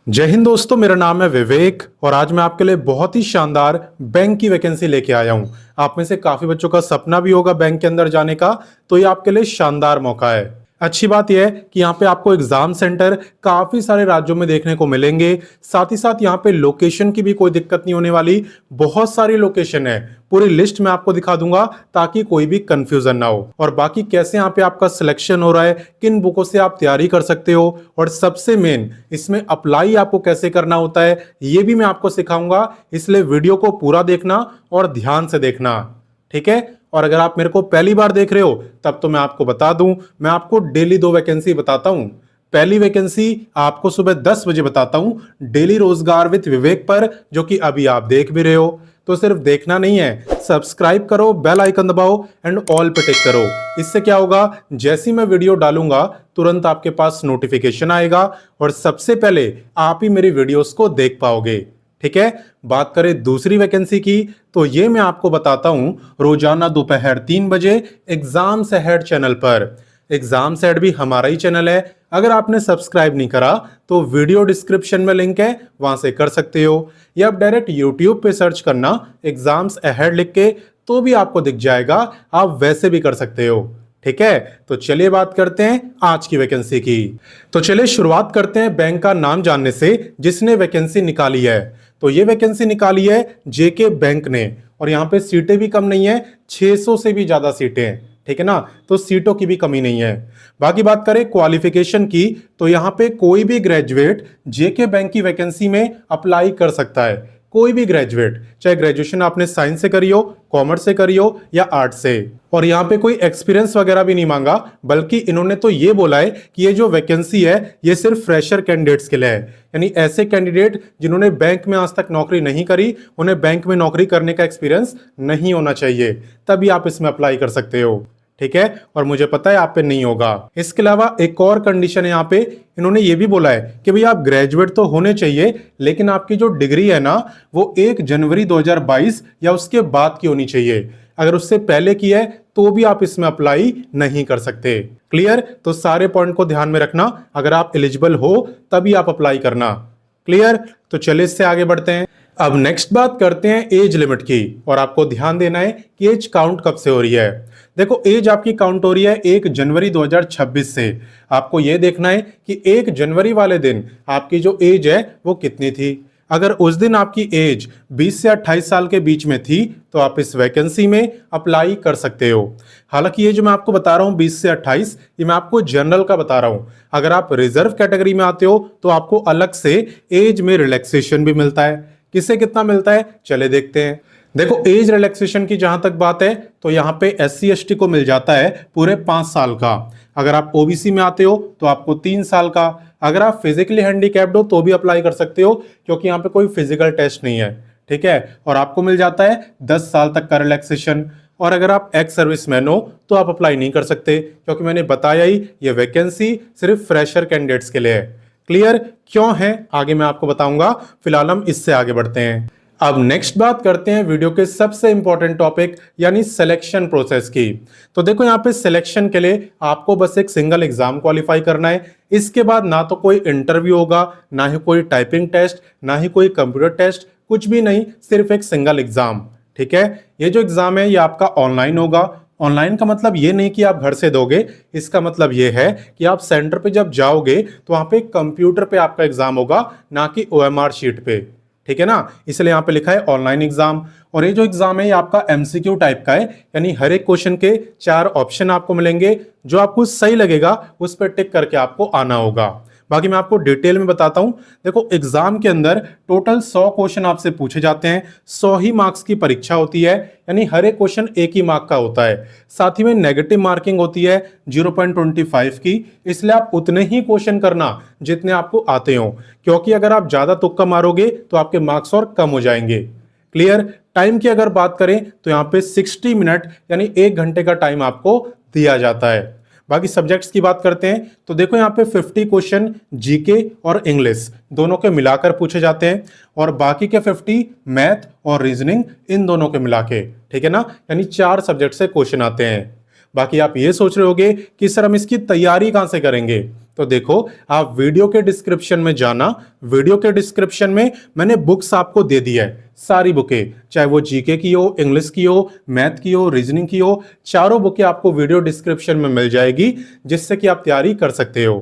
जय हिंद दोस्तों, मेरा नाम है विवेक और आज मैं आपके लिए बहुत ही शानदार बैंक की वैकेंसी लेके आया हूं। आप में से काफी बच्चों का सपना भी होगा बैंक के अंदर जाने का, तो ये आपके लिए शानदार मौका है। अच्छी बात यह है कि यहाँ पे आपको एग्जाम सेंटर काफी सारे राज्यों में देखने को मिलेंगे। साथ ही साथ यहाँ पे लोकेशन की भी कोई दिक्कत नहीं होने वाली, बहुत सारी लोकेशन है। पूरी लिस्ट में आपको दिखा दूंगा ताकि कोई भी कंफ्यूजन ना हो। और बाकी कैसे यहाँ पे आपका सिलेक्शन हो रहा है, किन बुकों से आप तैयारी कर सकते हो, और सबसे मेन इसमें अप्लाई आपको कैसे करना होता है, ये भी मैं आपको सिखाऊंगा। इसलिए वीडियो को पूरा देखना और ध्यान से देखना, ठीक है। और अगर आप मेरे को पहली बार देख रहे हो तब तो मैं आपको बता दूं, मैं आपको डेली 2 वैकेंसी बताता हूं। पहली वैकेंसी आपको सुबह 10 बजे बताता हूं, डेली रोजगार विद विवेक पर, जो कि अभी आप देख भी रहे हो। तो सिर्फ देखना नहीं है, सब्सक्राइब करो, बेल आइकन दबाओ एंड ऑल पे टिक करो। इससे क्या होगा, जैसी मैं वीडियो डालूंगा तुरंत आपके पास नोटिफिकेशन आएगा और सबसे पहले आप ही मेरी वीडियोस को देख पाओगे, ठीक है। बात करें दूसरी वैकेंसी की, तो ये मैं आपको बताता हूं रोजाना दोपहर 3 बजे एग्जाम्स अहेड चैनल पर। एग्जाम्स अहेड भी हमारा ही चैनल है। अगर आपने सब्सक्राइब नहीं करा तो वीडियो डिस्क्रिप्शन में लिंक है, वहां से कर सकते हो, या आप डायरेक्ट यूट्यूब पे सर्च करना एग्जाम्स अहेड लिख के, तो भी आपको दिख जाएगा। आप वैसे भी कर सकते हो, ठीक है। तो चलिए बात करते हैं आज की वैकेंसी की। तो चलिए शुरुआत करते हैं बैंक का नाम जानने से जिसने वैकेंसी निकाली है। तो ये वैकेंसी निकाली है जेके बैंक ने, और यहाँ पे सीटें भी कम नहीं है, 600 से भी ज्यादा सीटें हैं, ठीक है ना। तो सीटों की भी कमी नहीं है। बाकी बात करें क्वालिफिकेशन की, तो यहाँ पे कोई भी ग्रेजुएट जेके बैंक की वैकेंसी में अप्लाई कर सकता है। कोई भी ग्रेजुएट, चाहे ग्रेजुएशन आपने साइंस से करी हो, कॉमर्स से करी हो या आर्ट से। और यहाँ पे कोई एक्सपीरियंस वगैरह भी नहीं मांगा, बल्कि इन्होंने तो ये बोला है कि ये जो वैकेंसी है ये सिर्फ फ्रेशर कैंडिडेट्स के लिए है। यानी ऐसे कैंडिडेट जिन्होंने बैंक में आज तक नौकरी नहीं करी, उन्हें बैंक में नौकरी करने का एक्सपीरियंस नहीं होना चाहिए, तभी आप इसमें अप्लाई कर सकते हो, ठीक है। और मुझे पता है आप पे नहीं होगा। इसके अलावा एक और कंडीशन है यहाँ पे, इन्होंने ये भी बोला है कि भाई आप ग्रेजुएट तो होने चाहिए, लेकिन आपकी जो डिग्री है ना वो 1 जनवरी 2022 या उसके बाद की होनी चाहिए। अगर उससे पहले की है तो भी आप इसमें अप्लाई नहीं कर सकते। क्लियर? तो सारे पॉइंट को ध्यान में रखना, अगर आप एलिजिबल हो तभी आप अप्लाई करना। क्लियर? तो चलिए इससे आगे बढ़ते हैं। अब नेक्स्ट बात करते हैं एज लिमिट की, और आपको ध्यान देना है कि एज काउंट कब से हो रही है। देखो, एज आपकी काउंट हो रही है 1 जनवरी 2026 से। आपको यह देखना है कि 1 जनवरी वाले दिन आपकी जो एज है वो कितनी थी। अगर उस दिन आपकी एज 20 से 28 साल के बीच में थी तो आप इस वैकेंसी में अप्लाई कर सकते हो। हालांकि ये जो मैं आपको बता रहा हूं 20 से 28, ये मैं आपको जनरल का बता रहा हूं। अगर आप रिजर्व कैटेगरी में आते हो तो आपको अलग से एज में रिलैक्सेशन भी मिलता है। किसे कितना मिलता है, चले देखते हैं। देखो, एज रिलैक्सेशन की जहां तक बात है तो यहाँ पे SC ST को मिल जाता है पूरे 5 साल का। अगर आप OBC में आते हो तो आपको 3 साल का। अगर आप फिजिकली हैंडीकैप्ड हो तो भी अप्लाई कर सकते हो, क्योंकि यहाँ पे कोई फिजिकल टेस्ट नहीं है, ठीक है। और आपको मिल जाता है 10 साल तक का रिलैक्सेशन। और अगर आप एक्स सर्विसमैन हो तो आप अप्लाई नहीं कर सकते, क्योंकि मैंने बताया ही ये वैकेंसी सिर्फ फ्रेशर कैंडिडेट्स के लिए है। क्लियर? क्यों है आगे मैं आपको बताऊंगा, फिलहाल हम इससे आगे बढ़ते हैं। अब नेक्स्ट बात करते हैं वीडियो के सबसे इंपॉर्टेंट टॉपिक यानी सिलेक्शन प्रोसेस की। तो देखो, यहाँ पे सिलेक्शन के लिए आपको बस एक सिंगल एग्जाम क्वालिफाई करना है। इसके बाद ना तो कोई इंटरव्यू होगा, ना ही कोई टाइपिंग टेस्ट, ना ही कोई कंप्यूटर टेस्ट, कुछ भी नहीं, सिर्फ एक सिंगल एग्जाम, ठीक है। ये जो एग्जाम है ये आपका ऑनलाइन होगा। ऑनलाइन का मतलब ये नहीं कि आप घर से दोगे, इसका मतलब ये है कि आप सेंटर पे जब जाओगे तो वहां पे कंप्यूटर पे आपका एग्जाम होगा, ना कि OMR शीट पे, ठीक है ना। इसलिए यहाँ पे लिखा है ऑनलाइन एग्जाम। और ये जो एग्जाम है ये आपका MCQ टाइप का है, यानी हर एक क्वेश्चन के 4 ऑप्शन आपको मिलेंगे, जो आपको सही लगेगा उस पर टिक करके आपको आना होगा। बाकी मैं आपको डिटेल में बताता हूं। देखो, एग्जाम के अंदर टोटल 100 क्वेश्चन आपसे पूछे जाते हैं, 100 ही मार्क्स की परीक्षा होती है, यानी हर एक क्वेश्चन 1 ही मार्क का होता है। साथ ही में नेगेटिव मार्किंग होती है 0.25 की, इसलिए आप उतने ही क्वेश्चन करना जितने आपको आते हो, क्योंकि अगर आप ज्यादा तुक्का मारोगे तो आपके मार्क्स और कम हो जाएंगे। क्लियर? टाइम की अगर बात करें तो यहाँ पे 60 मिनट यानी 1 घंटे का टाइम आपको दिया जाता है। बाकी सब्जेक्ट्स की बात करते हैं तो देखो, यहाँ पे 50 क्वेश्चन जीके और इंग्लिश दोनों के मिलाकर पूछे जाते हैं, और बाकी के 50 मैथ और रीजनिंग इन दोनों के मिला के, ठीक है ना। यानी 4 सब्जेक्ट से क्वेश्चन आते हैं। बाकी आप ये सोच रहे होगे कि सर हम इसकी तैयारी कहां से करेंगे, तो देखो, आप वीडियो के डिस्क्रिप्शन में जाना, वीडियो के डिस्क्रिप्शन में मैंने बुक्स आपको दे दी है, सारी बुकें, चाहे वो जीके की हो, इंग्लिश की हो, मैथ की हो, रीजनिंग की हो, चारों बुकें आपको वीडियो डिस्क्रिप्शन में मिल जाएगी, जिससे कि आप तैयारी कर सकते हो।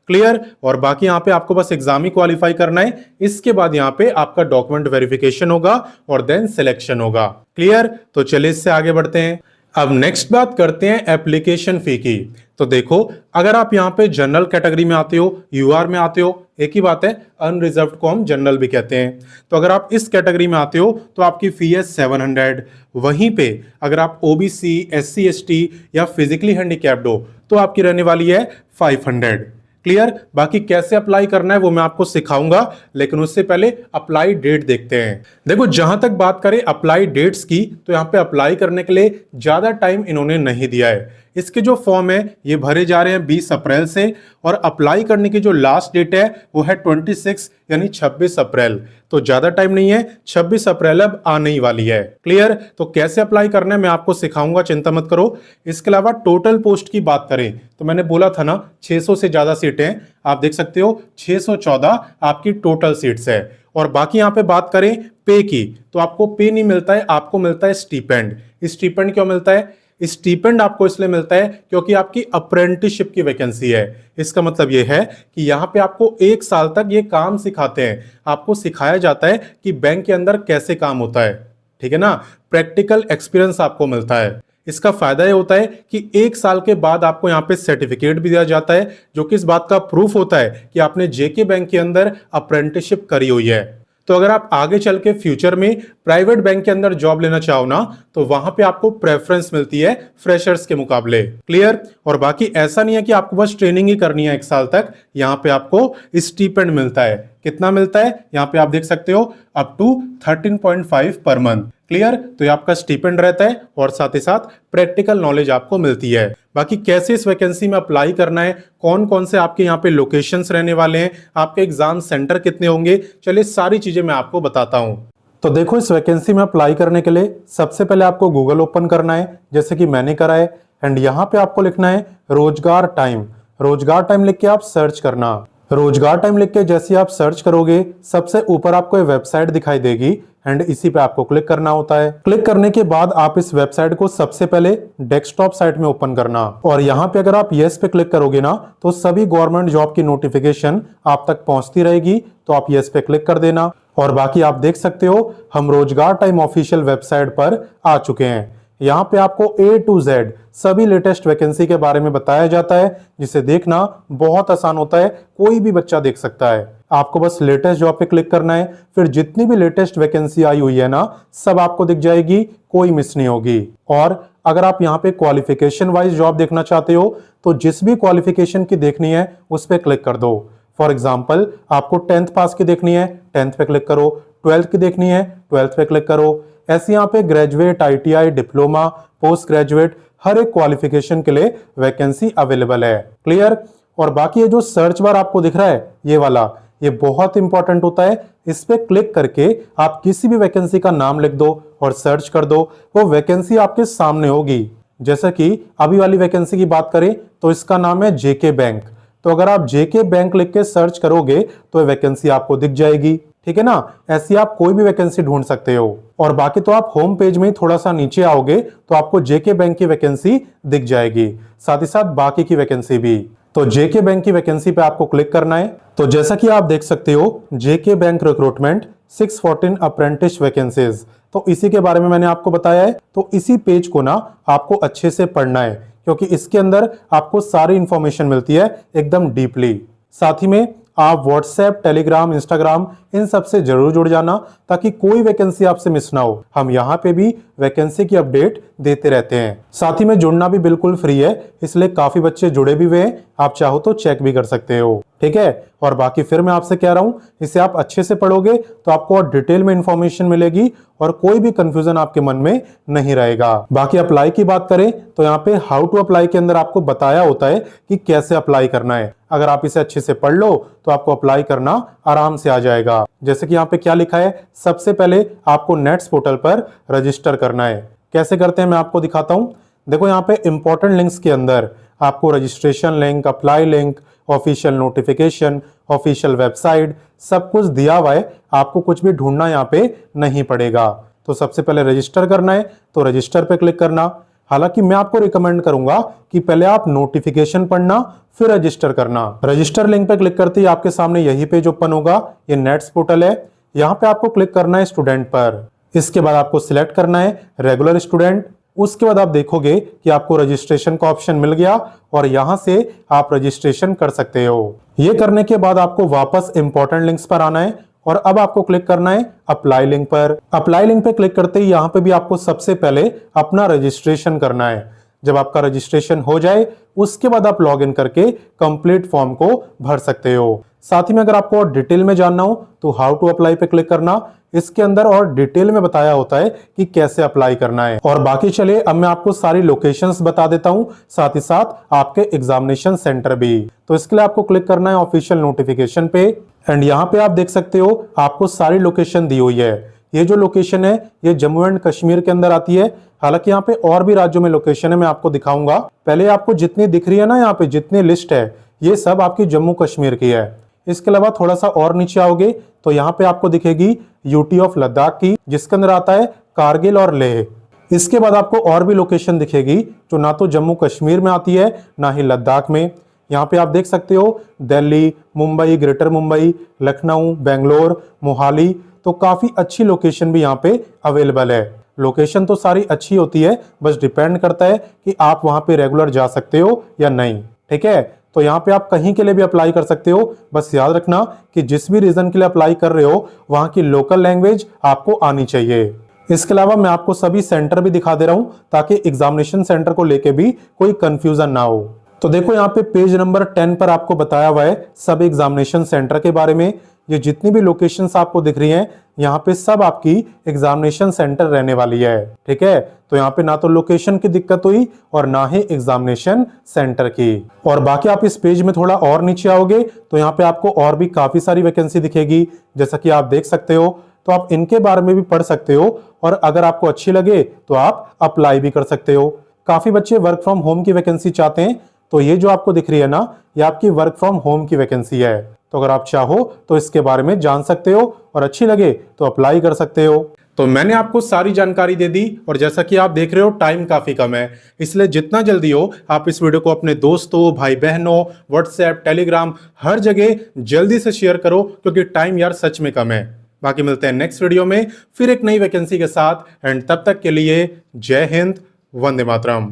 क्लियर। और बाकी यहाँ पे आपको बस एग्जाम ही क्वालिफाई करना है, इसके बाद यहाँ पे आपका डॉक्यूमेंट वेरिफिकेशन होगा और देन सिलेक्शन होगा। क्लियर। तो चलिए इससे आगे बढ़ते हैं। अब नेक्स्ट बात करते हैं एप्लीकेशन फी की। तो देखो, अगर आप यहाँ पे जनरल कैटेगरी में आते हो, यूआर में आते हो, एक ही बात है, अनरिजर्व्ड को हम जनरल भी कहते हैं। तो अगर आप इस कैटेगरी में आते हो तो आपकी फी है 700। वहीं पे अगर आप ओबीसी, एससी, एसटी या फिजिकली हैंडीकैप्ड हो तो आपकी रहने वाली है 500। क्लियर। बाकी कैसे अप्लाई करना है वो मैं आपको सिखाऊंगा, लेकिन उससे पहले अप्लाई डेट देखते हैं। देखो, जहां तक बात करें अप्लाई डेट्स की, तो यहां पे अप्लाई करने के लिए ज्यादा टाइम इन्होंने नहीं दिया है। इसके जो फॉर्म है ये भरे जा रहे हैं 20 अप्रैल से, और अप्लाई करने की जो लास्ट डेट है वो है 26 यानी 26 अप्रैल। तो ज्यादा टाइम नहीं है, 26 अप्रैल अब आने ही वाली है। क्लियर। तो कैसे अप्लाई करना है मैं आपको सिखाऊंगा, चिंता मत करो। इसके अलावा टोटल पोस्ट की बात करें तो मैंने बोला था ना 600 से ज्यादा सीटें, आप देख सकते हो 614 आपकी टोटल सीट्स है। और बाकी यहां पे बात करें पे की, तो आपको पे नहीं मिलता है, आपको मिलता है स्टीपेंड। स्टीपेंड क्यों मिलता है? स्टीपेंड आपको इसलिए मिलता है क्योंकि आपकी अप्रेंटिसशिप की वैकेंसी है। इसका मतलब यह है कि यहां पे आपको 1 साल तक ये काम सिखाते हैं, आपको सिखाया जाता है कि बैंक के अंदर कैसे काम होता है। ठीक है ना, प्रैक्टिकल एक्सपीरियंस आपको मिलता है। इसका फायदा ये होता है कि 1 साल के बाद आपको यहाँ पे सर्टिफिकेट भी दिया जाता है, जो कि इस बात का प्रूफ होता है कि आपने जेके बैंक के अंदर अप्रेंटिसशिप करी हुई है। तो अगर आप आगे चल के फ्यूचर में प्राइवेट बैंक के अंदर जॉब लेना चाहो ना, तो वहां पे आपको प्रेफरेंस मिलती है फ्रेशर्स के मुकाबले। क्लियर। और बाकी ऐसा नहीं है कि आपको बस ट्रेनिंग ही करनी है 1 साल तक, यहाँ पे आपको स्टीपेंड मिलता है। कितना मिलता है यहाँ पे आप देख सकते हो, up to 13.5 per month. Clear. तो ये आपका स्टीपेंड रहता है और साथ ही साथ प्रैक्टिकल नॉलेज आपको मिलती है। बाकी कैसे इस वैकेंसी में अप्लाई करना है, कौन कौन से आपके यहाँ पे लोकेशंस रहने वाले हैं, आपके एग्जाम सेंटर कितने होंगे, चलिए सारी चीजें मैं आपको बताता हूँ। तो देखो, इस वैकेंसी में अप्लाई करने के लिए सबसे पहले आपको गूगल ओपन करना है, जैसे कि मैंने करा है, एंड यहाँ पे आपको लिखना है रोजगार टाइम। रोजगार टाइम लिख के आप सर्च करना। रोजगार टाइम लिख के जैसे आप सर्च करोगे, सबसे ऊपर आपको वेबसाइट दिखाई देगी, एंड इसी पे आपको क्लिक करना होता है। क्लिक करने के बाद आप इस वेबसाइट को सबसे पहले डेस्कटॉप साइट में ओपन करना, और यहाँ पे अगर आप यस पे क्लिक करोगे ना, तो सभी गवर्नमेंट जॉब की नोटिफिकेशन आप तक पहुंचती रहेगी, तो आप यस पे क्लिक कर देना। और बाकी आप देख सकते हो हम रोजगार टाइम ऑफिशियल वेबसाइट पर आ चुके हैं। यहाँ पे आपको A to Z सभी लेटेस्ट वैकेंसी के बारे में बताया जाता है, जिसे देखना बहुत आसान होता है, कोई भी बच्चा देख सकता है। आपको बस लेटेस्ट जॉब पे क्लिक करना है, फिर जितनी भी लेटेस्ट वैकेंसी आई हुई है ना, सब आपको दिख जाएगी, कोई मिस नहीं होगी। और अगर आप यहाँ पे क्वालिफिकेशन वाइज जॉब देखना चाहते हो, तो जिस भी क्वालिफिकेशन की देखनी है उस पर क्लिक कर दो। फॉर एग्जाम्पल, आपको 10th पास की देखनी है, 10th पे क्लिक करो। 12th की देखनी है, 12th पे क्लिक करो। ऐसे यहाँ पे graduate, ITI, diploma, post graduate, हर एक क्वालिफिकेशन के लिए वैकेंसी अवेलेबल है। क्लियर। और बाकी ये जो सर्च बार आपको दिख रहा है, ये वाला, ये बहुत इंपॉर्टेंट होता है। इस पे क्लिक करके आप किसी भी वैकेंसी का नाम लिख दो और सर्च कर दो, वो वैकेंसी आपके सामने होगी। जैसे कि अभी वाली वैकेंसी की बात करें तो इसका नाम है जेके बैंक। तो अगर आप जेके बैंक लिख के सर्च करोगे तो वैकेंसी आपको दिख जाएगी। ठीक है ना, ऐसी आप कोई भी वैकेंसी ढूंढ सकते हो। और बाकी तो आप होम पेज में थोड़ा सा नीचे आओगे तो आपको जेके बैंक की वैकेंसी दिख जाएगी, साथ ही साथ बाकी की वैकेंसी भी। तो जेके बैंक की वैकेंसी पे आपको क्लिक करना है। तो जैसा कि आप देख सकते हो, जेके बैंक रिक्रूटमेंट 614 अप्रेंटिस वैकेंसीज, तो इसी के बारे में मैंने आपको बताया है। तो इसी पेज को ना आपको अच्छे से पढ़ना है, क्योंकि इसके अंदर आपको सारी इंफॉर्मेशन मिलती है एकदम डीपली। साथ ही में आप व्हाट्सएप, टेलीग्राम, इंस्टाग्राम इन सब से जरूर जुड़ जाना, ताकि कोई वैकेंसी आपसे मिस ना हो। हम यहाँ पे भी वैकेंसी की अपडेट देते रहते हैं। साथ ही में जुड़ना भी बिल्कुल फ्री है, इसलिए काफी बच्चे जुड़े भी हुए हैं, आप चाहो तो चेक भी कर सकते हो। ठीक है। और बाकी फिर मैं आपसे कह रहा हूं, इसे आप अच्छे से पढ़ोगे तो आपको और डिटेल में इंफॉर्मेशन मिलेगी और कोई भी कंफ्यूजन आपके मन में नहीं रहेगा। बाकी अप्लाई की बात करें तो यहाँ पे हाउ टू अप्लाई के अंदर आपको बताया होता है कि कैसे अप्लाई करना है। अगर आप इसे अच्छे से पढ़ लो तो आपको अप्लाई करना आराम से आ जाएगा। जैसे कि यहाँ पे क्या लिखा है, सबसे पहले आपको नेट्स पोर्टल पर रजिस्टर करना है। कैसे करते हैं मैं आपको दिखाता हूं। देखो, यहाँ पे इंपॉर्टेंट लिंक्स के अंदर आपको registration link, apply link official notification, official website, सब कुछ दिया हुआ है। आपको कुछ भी ढूंढना यहाँ पे नहीं पड़ेगा। तो सबसे पहले रजिस्टर करना है, तो रजिस्टर पे क्लिक करना। हालांकि मैं आपको रिकमेंड करूंगा कि पहले आप नोटिफिकेशन पढ़ना फिर रजिस्टर करना। रजिस्टर लिंक पे क्लिक करते ही आपके सामने यही पेज ओपन होगा। ये नेट्स पोर्टल है। यहाँ पे आपको क्लिक करना है स्टूडेंट पर। इसके बाद आपको सिलेक्ट करना है रेगुलर स्टूडेंट। उसके बाद आप देखोगे कि आपको रजिस्ट्रेशन का ऑप्शन मिल गया और यहां से आप रजिस्ट्रेशन कर सकते हो। ये करने के बाद आपको वापस इंपॉर्टेंट लिंक्स पर आना है और अब आपको क्लिक करना है अप्लाई लिंक पर। अप्लाई लिंक पे क्लिक करते ही यहाँ पे भी आपको सबसे पहले अपना रजिस्ट्रेशन करना है। जब आपका रजिस्ट्रेशन हो जाए उसके बाद आप लॉगिन करके कंप्लीट फॉर्म को भर सकते हो। साथ ही में अगर आपको और डिटेल में जानना हो तो हाउ टू अप्लाई पे क्लिक करना। इसके अंदर और डिटेल में बताया होता है कि कैसे अप्लाई करना है। और बाकी चलिए अब मैं आपको सारी लोकेशंस बता देता हूं, साथ ही साथ आपके एग्जामिनेशन सेंटर भी। तो इसके लिए आपको क्लिक करना है ऑफिशियल नोटिफिकेशन पे एंड यहाँ पे आप देख सकते हो आपको सारी लोकेशन दी हुई है। ये जो लोकेशन है ये जम्मू एंड कश्मीर के अंदर आती है। हालांकि यहाँ पे और भी राज्यों में लोकेशन है, मैं आपको दिखाऊंगा। पहले आपको जितनी दिख रही है ना यहाँ पे जितनी लिस्ट है ये सब आपकी जम्मू कश्मीर की है। इसके अलावा थोड़ा सा और नीचे आओगे तो यहाँ पे आपको दिखेगी यूटी ऑफ लद्दाख की, जिसके अंदर आता है कारगिल और लेह। इसके बाद आपको और भी लोकेशन दिखेगी जो ना तो जम्मू कश्मीर में आती है ना ही लद्दाख में। यहाँ पे आप देख सकते हो दिल्ली, मुंबई, ग्रेटर मुंबई, लखनऊ, बेंगलोर, मोहाली। तो काफी अच्छी लोकेशन भी यहाँ पे अवेलेबल है। लोकेशन तो सारी अच्छी होती है, बस डिपेंड करता है कि आप वहां पे रेगुलर जा सकते हो या नहीं। ठीक है, तो यहाँ पे आप कहीं के लिए भी अप्लाई कर सकते हो। बस याद रखना कि जिस भी रीजन के लिए अप्लाई कर रहे हो वहां की लोकल लैंग्वेज आपको आनी चाहिए। इसके अलावा मैं आपको सभी सेंटर भी दिखा दे रहा हूं ताकि एग्जामिनेशन सेंटर को लेके भी कोई कंफ्यूजन ना हो। तो देखो यहाँ पे पेज नंबर 10 पर आपको बताया हुआ है सब एग्जामिनेशन सेंटर के बारे में। ये जितनी भी लोकेशंस आपको दिख रही हैं यहाँ पे सब आपकी एग्जामिनेशन सेंटर रहने वाली है। ठीक है, तो यहाँ पे ना तो लोकेशन की दिक्कत हुई और ना ही एग्जामिनेशन सेंटर की। और बाकी आप इस पेज में थोड़ा और नीचे आओगे तो यहाँ पे आपको और भी काफी सारी वैकेंसी दिखेगी, जैसा कि आप देख सकते हो। तो आप इनके बारे में भी पढ़ सकते हो और अगर आपको अच्छी लगे तो आप अप्लाई भी कर सकते हो। काफी बच्चे वर्क फ्रॉम होम की वैकेंसी चाहते हैं, तो ये जो आपको दिख रही है ना ये आपकी वर्क फ्रॉम होम की वैकेंसी है। तो अगर आप चाहो तो इसके बारे में जान सकते हो और अच्छी लगे तो अप्लाई कर सकते हो। तो मैंने आपको सारी जानकारी दे दी और जैसा कि आप देख रहे हो टाइम काफी कम है, इसलिए जितना जल्दी हो आप इस वीडियो को अपने दोस्तों, भाई बहनों, व्हाट्सएप, टेलीग्राम हर जगह जल्दी से शेयर करो क्योंकि टाइम यार सच में कम है। बाकी मिलते हैं नेक्स्ट वीडियो में फिर एक नई वैकेंसी के साथ एंड तब तक के लिए जय हिंद, वंदे मातरम।